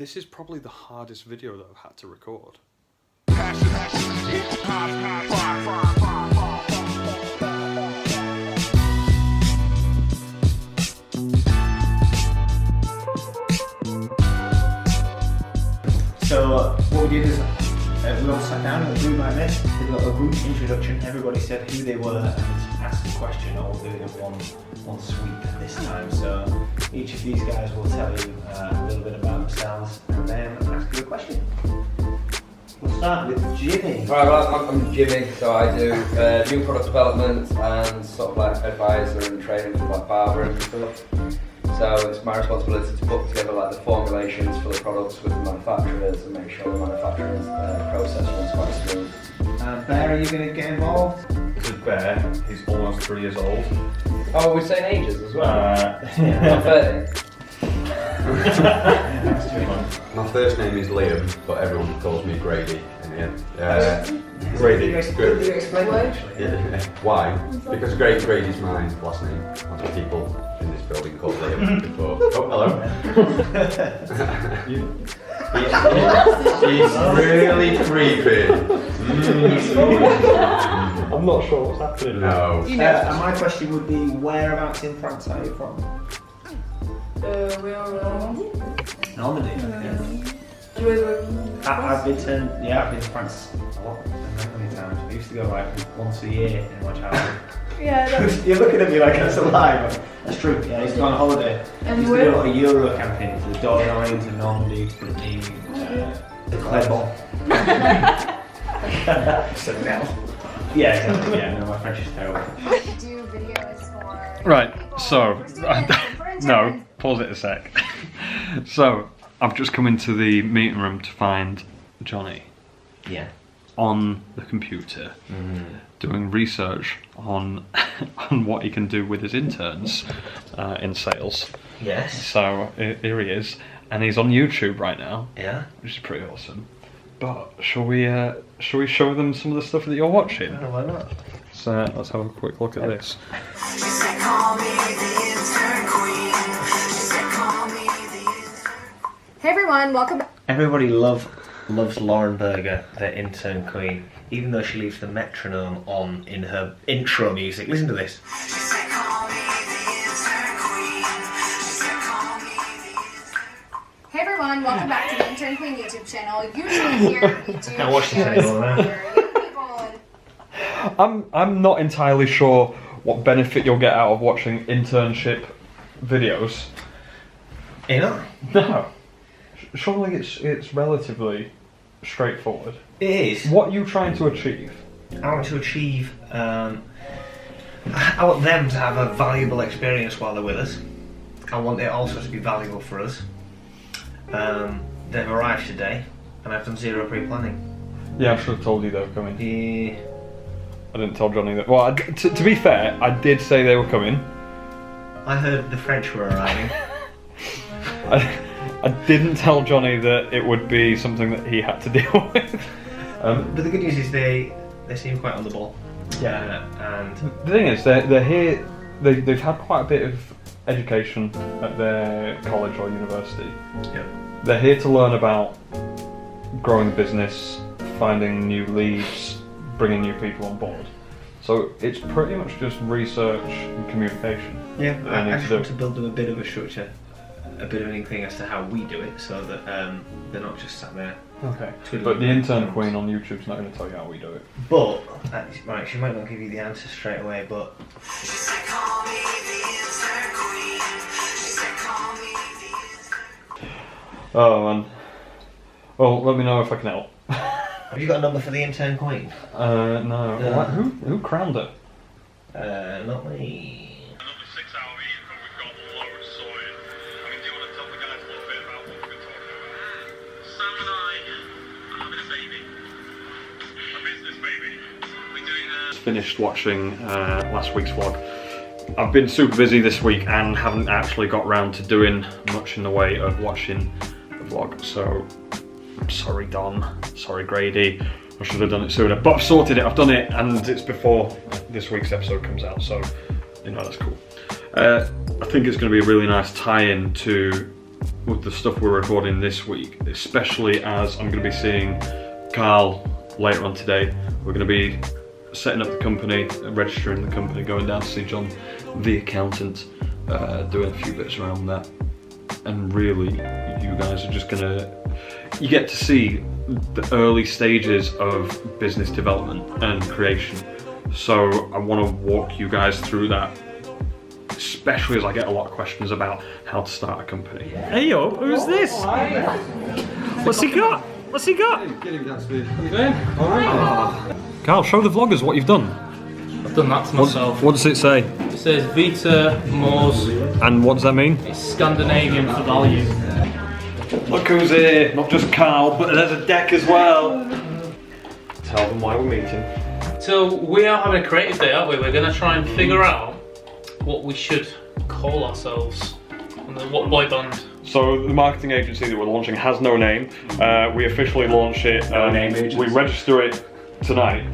This is probably the hardest video that I've had to record. So what we did is we all sat down in a room like this, did a little group introduction, everybody said who they were and asked a question, all do it in one sweep this time. So each of these guys will tell you a little bit about themselves and then ask you a question. We'll start with Jimmy. Right, well, I'm Jimmy, so I do new product development and sort of like advisor and training for like Barber and stuff. So it's my responsibility to put together like the formulations for the products with the manufacturers and make sure the manufacturing process runs quite smooth. Bear, are you going to get involved? This is Bear, he's almost 3 years old. Oh, we're saying ages as well? Not 30. My first name is Liam, but everyone calls me Grady in here. Did you explain why? Yeah. Why? Because Grady's my last name. Lots of people in this building called Liam before. Oh, hello. He's really creepy. I'm not sure what's happening. No. And my question would be, whereabouts in France are you from? We are Normandy. I've been to France a lot, many times. I used to go like once a year in my childhood. Yeah, You're looking at me like that's a lie, but that's true. Yeah, I used to go on holiday. I used to do a lot of Euro camping to the Dordogne, to Normandy, to the Clermont. So now. Yeah, exactly. Yeah, no, my French is terrible. do videos for... Right, so, no, pause it a sec. So, I've just come into the meeting room to find Johnny. Yeah. On the computer, doing research on what he can do with his interns in sales. Yes. So here he is, and he's on YouTube right now. Yeah. Which is pretty awesome. But shall we show them some of the stuff that you're watching? Oh, why not? So let's have a quick look at this. Hey everyone, welcome back. Everybody loves Lauren Berger, the intern queen, even though she leaves the metronome on in her intro music. Listen to this. Hey everyone, welcome back to the Intern Queen YouTube channel. Usually here we do I watch the channel now. people and I'm not entirely sure what benefit you'll get out of watching internship videos. You know? No. Surely it's relatively straightforward. It is. What are you trying to achieve? I want to achieve, I want them to have a valuable experience while they're with us. I want it also to be valuable for us. They've arrived today, and I've done zero pre-planning. Yeah, I should have told you they were coming. Yeah. I didn't tell Johnny that. Well, to be fair, I did say they were coming. I heard the French were arriving. I didn't tell Johnny that it would be something that he had to deal with. But the good news is they seem quite on the ball. Yeah. And The thing is, they're here. They've had quite a bit of education at their college or university. yeah. They're here to learn about growing the business, finding new leads, bringing new people on board. So it's pretty much just research and communication. Yeah, that they I need just to want do. to build them a bit of a structure, a bit of an inkling as to how we do it, so that they're not just sat there. Okay. twiddling But the their intern thumbs. queen on YouTube's not going to tell you how we do it. But right, she might not give you the answer straight away, but Oh man. Well, let me know if I can help. have you got a number for the intern queen? No. No. What? Who crowned her? Not me. Another 6 hour meeting, but we've got loads sorted. I mean, do you want to tell the guys a little bit about what we've been talking about? Sam and I are having a baby. A business baby. We're doing Finished watching last week's vlog. I've been super busy this week and haven't actually got round to doing much in the way of watching the vlog, so I'm sorry Don, sorry Grady, I should have done it sooner, but I've sorted it, I've done it, and it's before this week's episode comes out, so you know, that's cool. I think it's going to be a really nice tie-in to with the stuff we're recording this week, especially as I'm going to be seeing Carl later on today. We're going to be setting up the company, registering the company, going down to see John, the accountant, doing a few bits around that. And really, you guys are just you get to see the early stages of business development and creation. So I want to walk you guys through that, especially as I get a lot of questions about how to start a company. Hey yo, who's this? What's he got? What's he got? Get him downstairs. What are you doing? Carl, show the vloggers what you've done. I've done that to myself. What does it say? It says Vita Mors. And what does that mean? It's Scandinavian for value. Look who's here, not just Carl, but there's a deck as well. Tell them why we're meeting. So we are having a creative day, aren't we? We're going to try and figure out what we should call ourselves. And what boy band. So the marketing agency that we're launching has no name. We officially launch it. We register it tonight,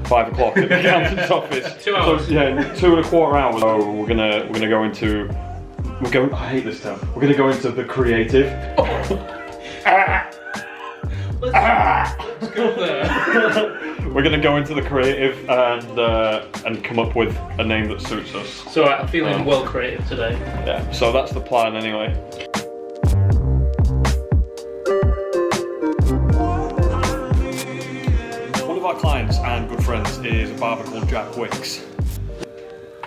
5 o'clock at the accountant's office. 2 hours. So, yeah, 2.25 hours. So we're gonna go into. I hate this term. We're gonna go into the creative. Let's go there. We're gonna go into the creative and come up with a name that suits us. So I'm feeling well creative today. Yeah. So that's the plan anyway. One of our clients and good friends is a barber called Jack Wicks.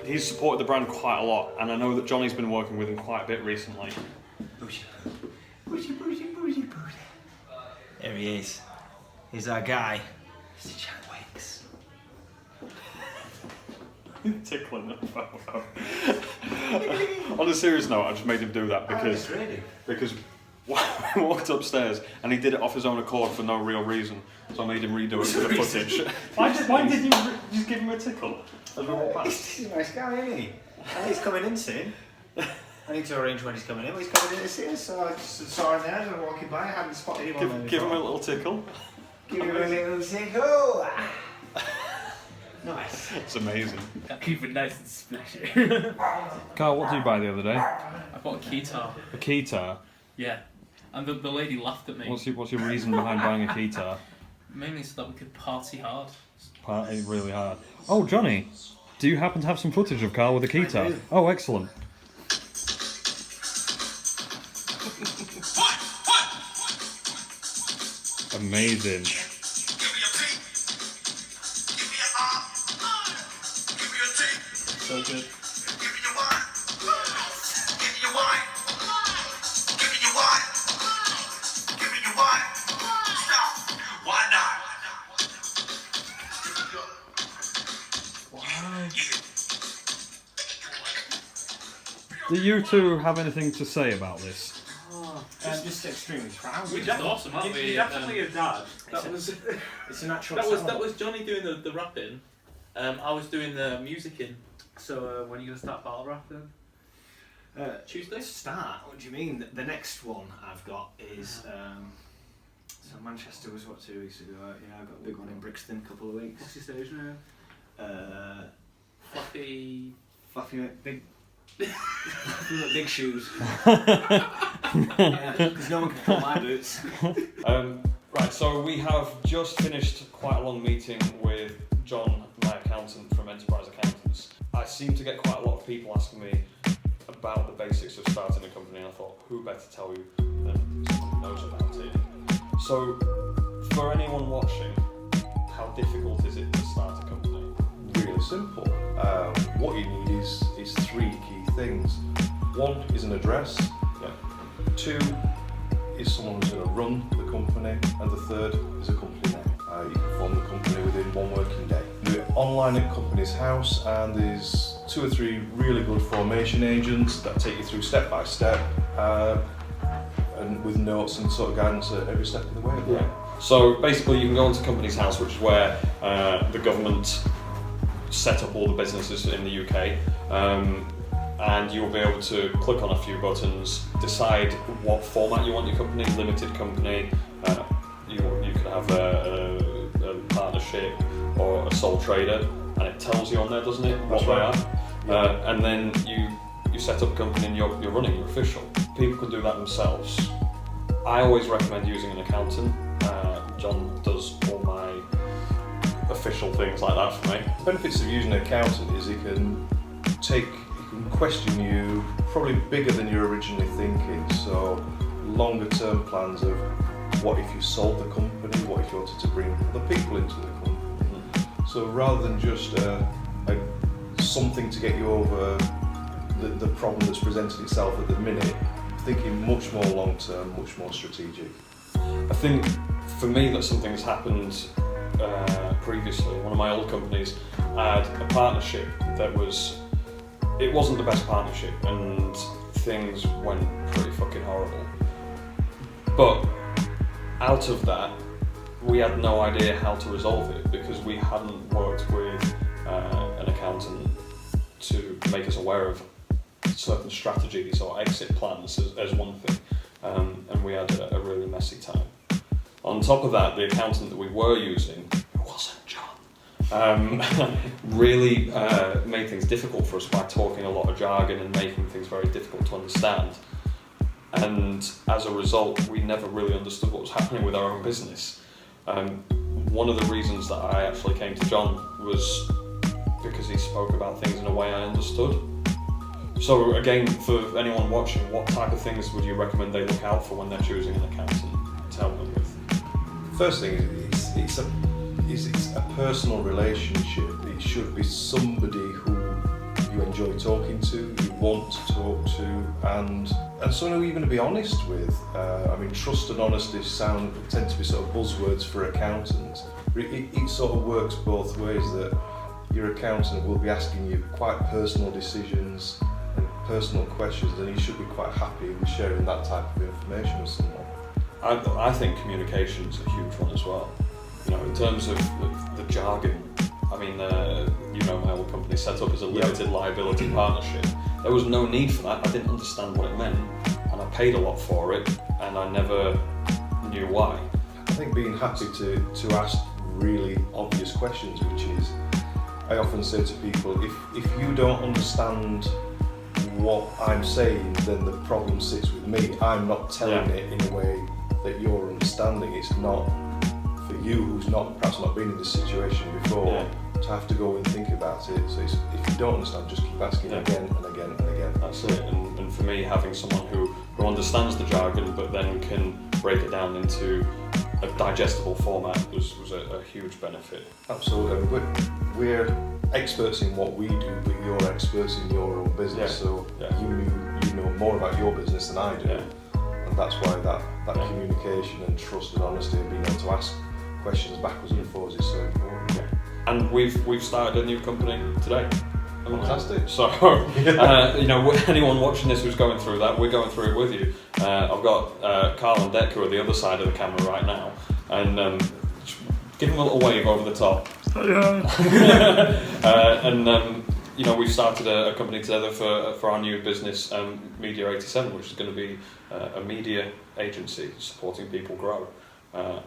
He's supported the brand quite a lot, and I know that Johnny's been working with him quite a bit recently. There he is. He's our guy. Mr. Jack Wicks. Tickling the photo. On a serious note, I just made him do that because we walked upstairs and he did it off his own accord for no real reason. So I made him redo it for the footage. Why did you just give him a tickle as we walked past? He's a nice guy, isn't he? And he's coming in soon. I need to arrange when he's coming in, but he's coming in to see us, so I just saw him there as I was walking by. I hadn't spotted him. Give him a little tickle. Give him a little tickle. Nice. It's amazing. Keep it nice and splashy. Carl, what did you buy the other day? I bought a keytar. A keytar? Yeah. And the lady laughed at me. What's your reason behind buying a keytar? Mainly so that we could party hard. Party really hard. Oh, Johnny, do you happen to have some footage of Carl with a keytar? Oh, excellent. Amazing. So good. Do you two have anything to say about this? I'm just extremely proud. Which is awesome, aren't we? Definitely a dad. It's a natural That was Johnny doing the rapping. I was doing the musicking. So when are you gonna start battle rapping? Tuesday? Start? What do you mean? The next one I've got is so Manchester was what, 2 weeks ago? Yeah, I've got a big one in Brixton, a couple of weeks. What's your stage name? Fluffy. Fluffy big. Big shoes. Yeah, because no one can fill my boots. Right, so we have just finished quite a long meeting with John, my accountant from Enterprise Accountants. I seem to get quite a lot of people asking me about the basics of starting a company, and I thought, who better tell you than someone who knows about it. So, for anyone watching, how difficult is it to start a company? Really simple. What you need is 3 key things. 1 is an address. Yeah. 2 is someone who's going to run the company, and the 3rd is a company name. You can form the company within 1 working day. Do it online at company's house, and there's 2 or 3 really good formation agents that take you through step by step, and with notes and sort of guidance at every step of the way. Yeah. So basically, you can go onto Company's House, which is where the government set up all the businesses in the UK, and you'll be able to click on a few buttons, decide what format you want your company, limited company, you could have a partnership or a sole trader, and it tells you on there, doesn't it, what they are, and then you set up a company and you're running, you're official. people can do that themselves. I always recommend using an accountant. John does all my official things like that for me. The benefits of using an accountant is he can question you probably bigger than you're originally thinking. So longer term plans of what if you sold the company, what if you wanted to bring other people into the company. So rather than just something to get you over the problem that's presented itself at the minute, thinking much more long term, much more strategic. I think for me that something has happened previously. One of my old companies had a partnership that it wasn't the best partnership and things went pretty fucking horrible. But out of that, we had no idea how to resolve it because we hadn't worked with an accountant to make us aware of certain strategies or exit plans as one thing, and we had a really messy time. On top of that, the accountant that we were using, who wasn't John, really made things difficult for us by talking a lot of jargon and making things very difficult to understand. And as a result, we never really understood what was happening with our own business. One of the reasons that I actually came to John was because he spoke about things in a way I understood. So again, for anyone watching, what type of things would you recommend they look out for when they're choosing an accountant to help them with? First thing is it's a personal relationship. It should be somebody who you enjoy talking to, you want to talk to, and someone who you're going to be honest with. I mean, trust and honesty tend to be sort of buzzwords for accountants. It sort of works both ways, that your accountant will be asking you quite personal decisions and personal questions, and you should be quite happy with sharing that type of information with someone. I think communication is a huge one as well. You know, in terms of the jargon, I mean, my old company set up as a limited liability partnership. There was no need for that. I didn't understand what it meant, and I paid a lot for it, and I never knew why. I think being happy to ask really obvious questions, which is, I often say to people, if you don't understand what I'm saying, then the problem sits with me. I'm not telling it in a way that you're understanding. It's not for you, who's perhaps not been in this situation before, to have to go and think about it. So if you don't understand, just keep asking again and again and again. That's it. And for me, having someone who understands the jargon but then can break it down into a digestible format was a huge benefit. Absolutely. We're experts in what we do, but you're experts in your own business, you know more about your business than I do. And that's why that communication and trust and honesty and being able to ask questions backwards and forwards is so important. And we've started a new company today. Fantastic. So, anyone watching this who's going through that, we're going through it with you. I've got Carl and Deck who are the other side of the camera right now, and give them a little wave over the top. We've started a company together for our new business, Media 87, which is going to be a media agency supporting people grow.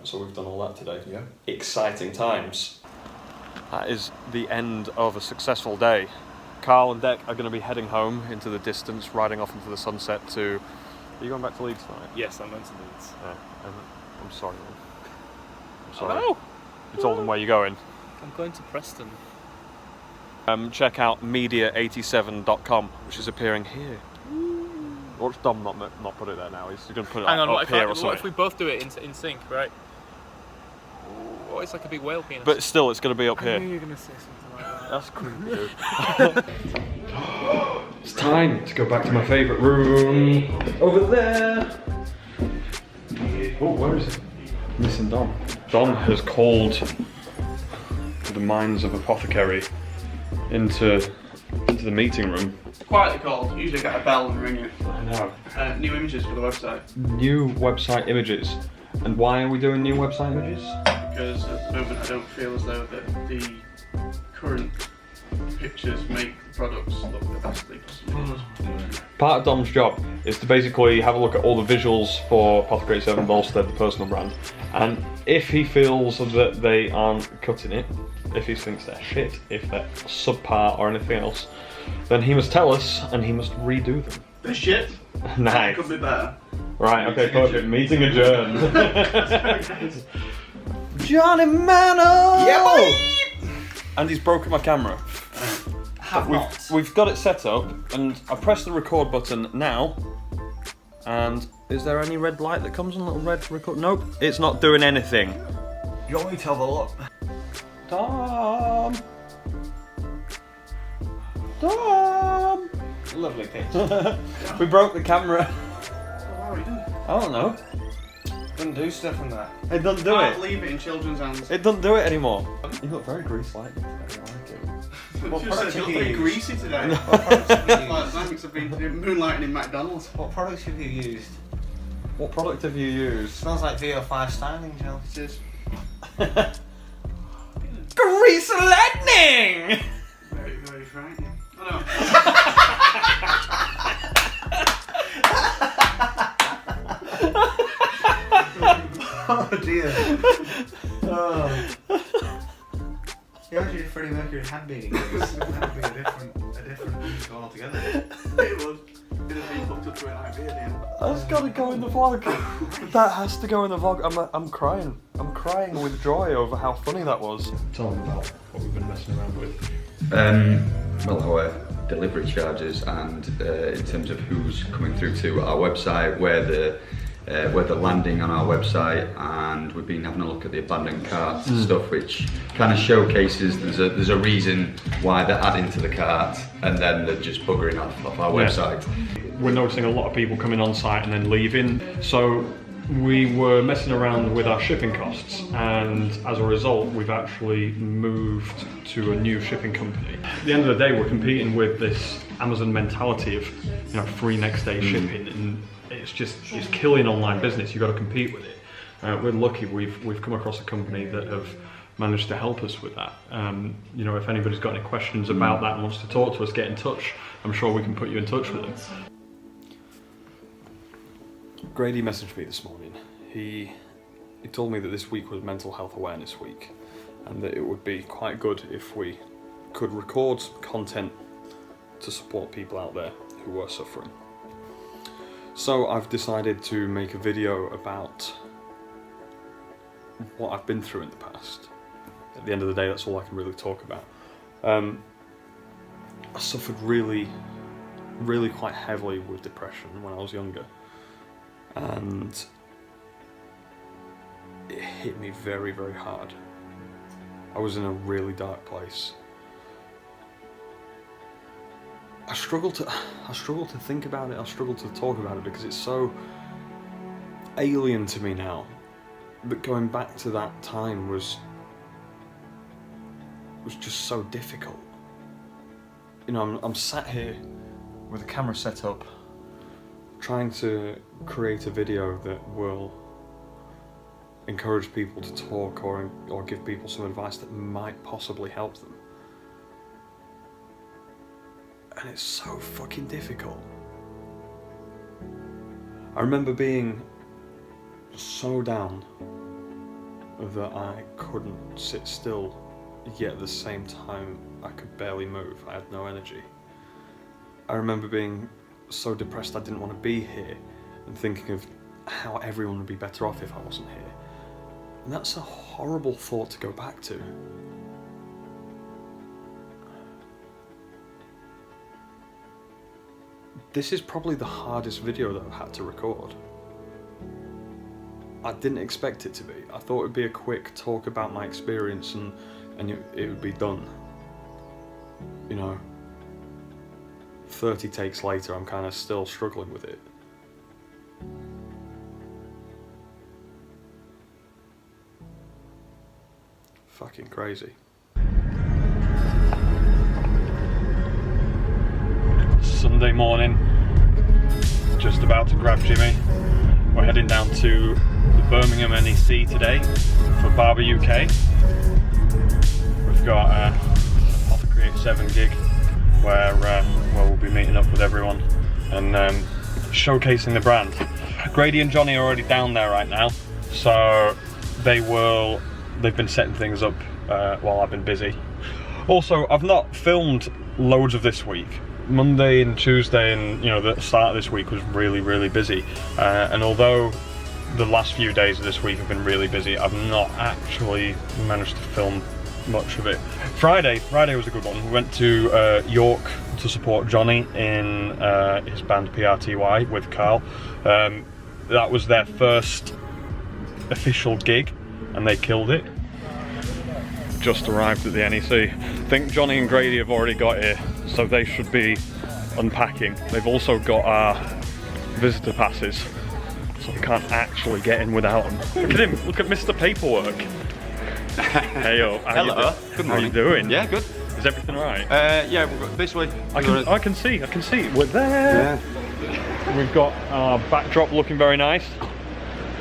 So we've done all that today. Yeah. Exciting times. That is the end of a successful day. Carl and Deck are going to be heading home into the distance, riding off into the sunset to... Are you going back to Leeds tonight? Yes, I'm going to Leeds. I'm sorry, man. I'm sorry. Hello. You told them where you're going. I'm going to Preston. Check out media87.com, which is appearing here. Watch Dom not put it there now. He's going to put it up here or something. What if we both do it in sync, right? Oh, it's like a big whale penis. But still, it's going to be up here. I knew you were going to say something like that. That's creepy, dude. It's time to go back to my favourite room. Over there. Oh, where is it? Missing Dom. Dom has called the minds of Apothecary into the meeting room. Quietly called. Usually get a bell and ring it. I know. New images for the website. New website images. And why are we doing new website images? Because at the moment I don't feel as though that the current pictures make the products look the best they possibly could. Part of Dom's job is to basically have a look at all the visuals for Apothecary 7 Volstead, the personal brand, and if he feels that they aren't cutting it, if he thinks they're shit, if they're subpar or anything else, then he must tell us and he must redo them. They're shit. Nice. Could be better. Right, okay, perfect. Meeting adjourned. Johnny Mano! Yeah, boy! And he's broken my camera. We've got it set up, and I press the record button now. And is there any red light that comes on? Little red record? Nope, it's not doing anything. You want me to have a look? Tom! Tom! Lovely pitch. We broke the camera. What are we doing? I don't know. Doesn't do stuff from that. It doesn't do Can't it. leave it in children's hands. It doesn't do it anymore. You look very grease-like. I like it. What Just products said have you're you very used? greasy today. What products have you Like, used? thanks, I've been moonlighting in McDonald's. What products have you used? What product have you used? Smells like VO5 styling gel. It is Grease lightning! very, very frightening. I know. Oh dear. Oh. You actually did Freddie Mercury hand beating. That would be a different music altogether. It was. It has been hooked up to an idea then. That's gotta go in the vlog. That has to go in the vlog. I'm crying. I'm crying with joy over how funny that was. Tell them about what we've been messing around with. Well, our delivery charges and in terms of who's coming through to our website, where they're landing on our website, and we've been having a look at the abandoned carts and stuff, which kind of showcases there's a reason why they're adding to the cart and then they're just buggering off our website. We're noticing a lot of people coming on site and then leaving. So we were messing around with our shipping costs, and as a result we've actually moved to a new shipping company. At the end of the day, we're competing with this Amazon mentality of, you know, free next day shipping, and it's killing online business. You've got to compete with it. We're lucky we've come across a company that have managed to help us with that. You know, if anybody's got any questions about that and wants to talk to us, get in touch. I'm sure we can put you in touch with them. Grady messaged me this morning. He told me that this week was Mental Health Awareness Week, and that it would be quite good if we could record some content to support people out there who are suffering. So I've decided to make a video about what I've been through in the past. At the end of the day, that's all I can really talk about. I suffered really quite heavily with depression when I was younger, and it hit me very, very hard. I was in a really dark place. I struggle to think about it, I struggle to talk about it because it's so alien to me now. But going back to that time was just so difficult. You know, I'm sat here with a camera set up, trying to create a video that will encourage people to talk or give people some advice that might possibly help them. And it's so fucking difficult. I remember being so down that I couldn't sit still, yet at the same time I could barely move. I had no energy. I remember being so depressed I didn't want to be here, and thinking of how everyone would be better off if I wasn't here. And that's a horrible thought to go back to. This is probably the hardest video that I've had to record. I didn't expect it to be. I thought it would be a quick talk about my experience and it would be done. You know, 30 takes later, I'm kind of still struggling with it. Fucking crazy. Sunday morning, just about to grab Jimmy. We're heading down to the Birmingham NEC today for Barber UK. We've got an Apothecary 7 gig where we'll be meeting up with everyone and showcasing the brand. Grady and Johnny are already down there right now, so they've been setting things up while I've been busy. Also, I've not filmed loads of this week Monday and Tuesday and the start of this week was really busy, and although the last few days of this week have been really busy, I've not actually managed to film much of it. Friday was a good one. We went to York to support Johnny in his band PRTY with Carl. That was their first official gig and they killed it. Just arrived at the NEC. I think Johnny and Grady have already got here, so they should be unpacking. They've also got our visitor passes, so we can't actually get in without them. Look at him, look at Mr. Paperwork. Heyo, hello, good morning. How you doing? Yeah, good. Is everything alright? Yeah, we've got this way. I can see, we're there. Yeah. We've got our backdrop looking very nice.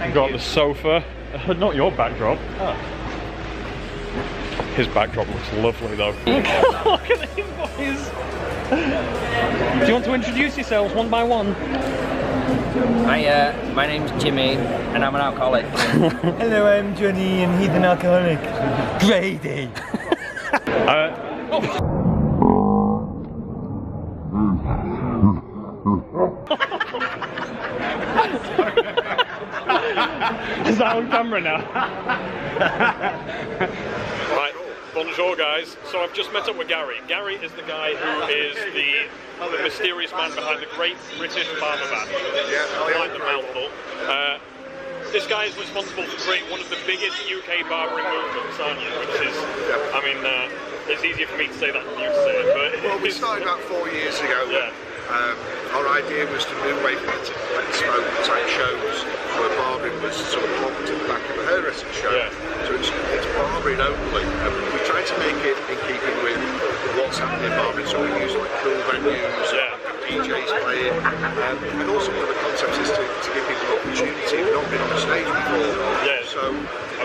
We've got the sofa, not your backdrop. Oh. His backdrop looks lovely though. Look at these boys! Do you want to introduce yourselves one by one? Hi, my name's Jimmy and I'm an alcoholic. Hello, I'm Johnny and he's an alcoholic. Grady! Is that on camera now? Right, bonjour guys. So I've just met up with Gary. Gary is the guy who is the mysterious man behind the Great British Barber Bash. Behind the mouthful. This guy is responsible for creating one of the biggest UK barbering movements, aren't you? Which is, I mean, it's easier for me to say that than you to say it, but... Well, we started about 4 years ago. Yeah. Our idea was to move away from the smoke type shows where barbering was sort of plonked at the back of a hairdressing show. Yeah. So it's barbering only. And we tried to make it in keeping with what's happening in barbering. So we use like cool venues, DJs playing, and also one of the concepts is to give people an opportunity who've not been on the stage before. Yeah. So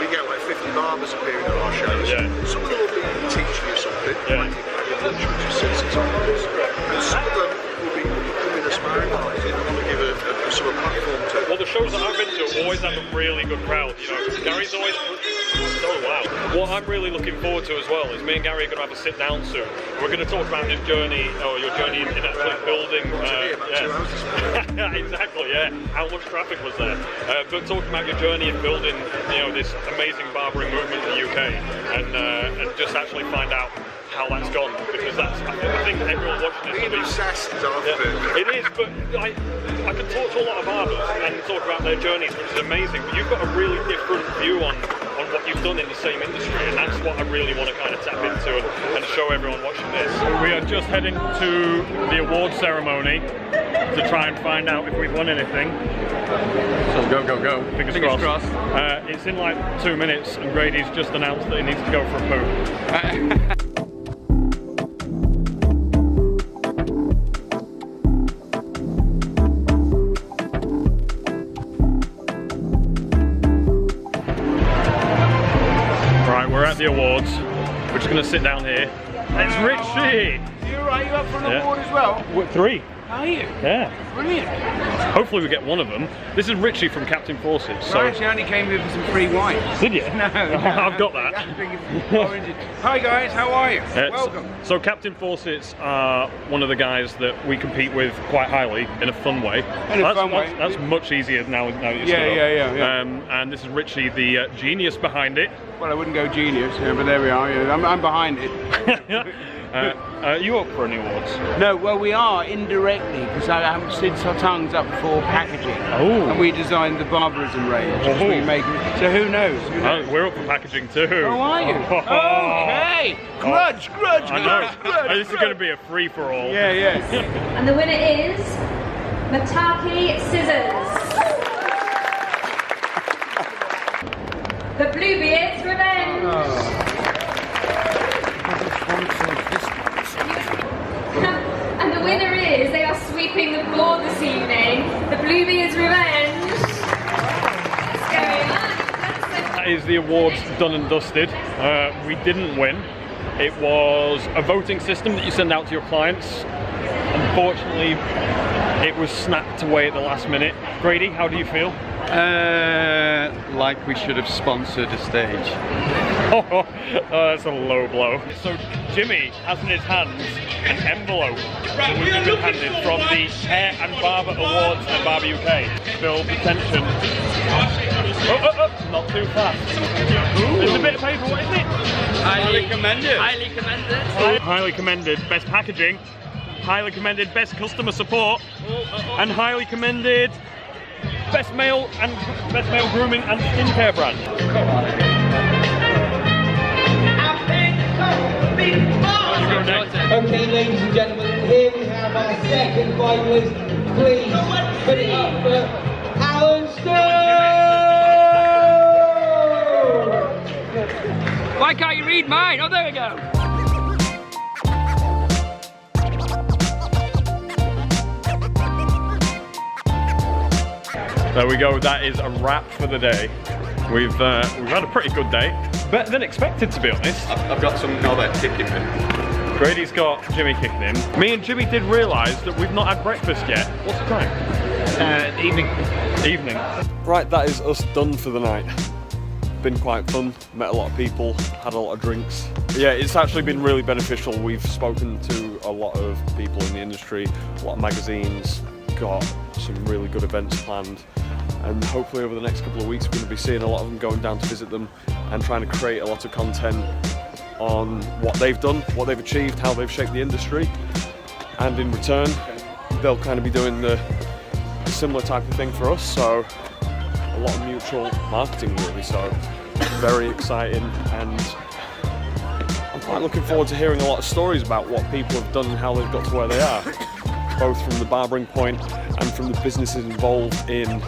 we get like 50 barbers appearing at our shows. Yeah. Some of them will be teaching you something, like your lunch, which is 6 examples, and some of them becoming aspiring artists and give a sort of platform to. Well, the shows that I've been to always have a really good crowd, Gary's always so loud. What I'm really looking forward to as well is me and Gary are going to have a sit down soon. We're going to talk about his journey, or your journey in actually building. Exactly, yeah. How much traffic was there? But talking about your journey in building, this amazing barbering movement in the UK, and just actually find out how that's gone, because I think everyone watching this will be obsessed. It is, but I can talk to a lot of barbers and talk about their journeys, which is amazing, but you've got a really different view on what you've done in the same industry, and that's what I really want to kind of tap into and show everyone watching this. We are just heading to the award ceremony to try and find out if we've won anything. So go. Fingers crossed. It's in like 2 minutes and Grady's just announced that he needs to go for a poo. We're at the awards. We're just going to sit down here. It's Richie! You alright? You up for an award as well? 3. Are you? Yeah. Brilliant. Hopefully we get one of them. This is Richie from Captain Forces. So actually, I only came here for some free wine. Did you? No. I've got that. Hi guys, how are you? Welcome. So Captain Forces are one of the guys that we compete with quite highly in a fun way. That's much easier now. Yeah. And this is Richie, the genius behind it. Well, I wouldn't go genius, but there we are. Yeah, I'm behind it. Are you up for any awards? No, well we are indirectly, because I haven't since our tongues up for packaging. Oh. And we designed the barbarism range. Which we make, so who knows? We're up for packaging too. Oh, are you? Okay. Grudge. I know. This is going to be a free-for-all. Yeah. And the winner is Mataki Scissors. The Bluebeard's Revenge. And the winner is, they are sweeping the floor this evening, the Bluebeard's Revenge. What's going on? That is the awards done and dusted. We didn't win. It was a voting system that you send out to your clients. Unfortunately, it was snapped away at the last minute. Grady, how do you feel? Like we should have sponsored a stage. Oh, that's a low blow. So Jimmy has in his hands an envelope that we've been handed from the Hair and Barber Awards at Barber UK. Build the tension. Oh, not too fast. There's a bit of paper, what is it? Highly commended. Highly commended. Highly commended, best packaging. Highly commended, best customer support. And highly commended, best male grooming and skincare brand. Come on. Okay, ladies and gentlemen, here we have our second finalist. Please put it up for Alan Stone! Why can't you read mine? Oh, there we go. There we go, that is a wrap for the day. We've had a pretty good day. Better than expected, to be honest. I've got some Norbert kicking in. Grady's got Jimmy kicking in. Me and Jimmy did realise that we've not had breakfast yet. What's the time? Evening. Evening. Right, that is us done for the night. Been quite fun, met a lot of people, had a lot of drinks. Yeah, it's actually been really beneficial. We've spoken to a lot of people in the industry, a lot of magazines, got some really good events planned. And hopefully over the next couple of weeks we're going to be seeing a lot of them going down to visit them and trying to create a lot of content on what they've done, what they've achieved, how they've shaped the industry, and in return they'll kind of be doing the similar type of thing for us, so a lot of mutual marketing really, so very exciting, and I'm quite looking forward to hearing a lot of stories about what people have done and how they've got to where they are, both from the barbering point and from the businesses involved in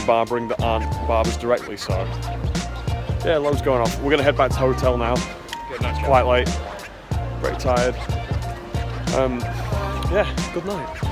barbering that aren't barbers directly, so yeah, loads going on. We're going to head back to the hotel now. It's quite late, very tired. Yeah, good night.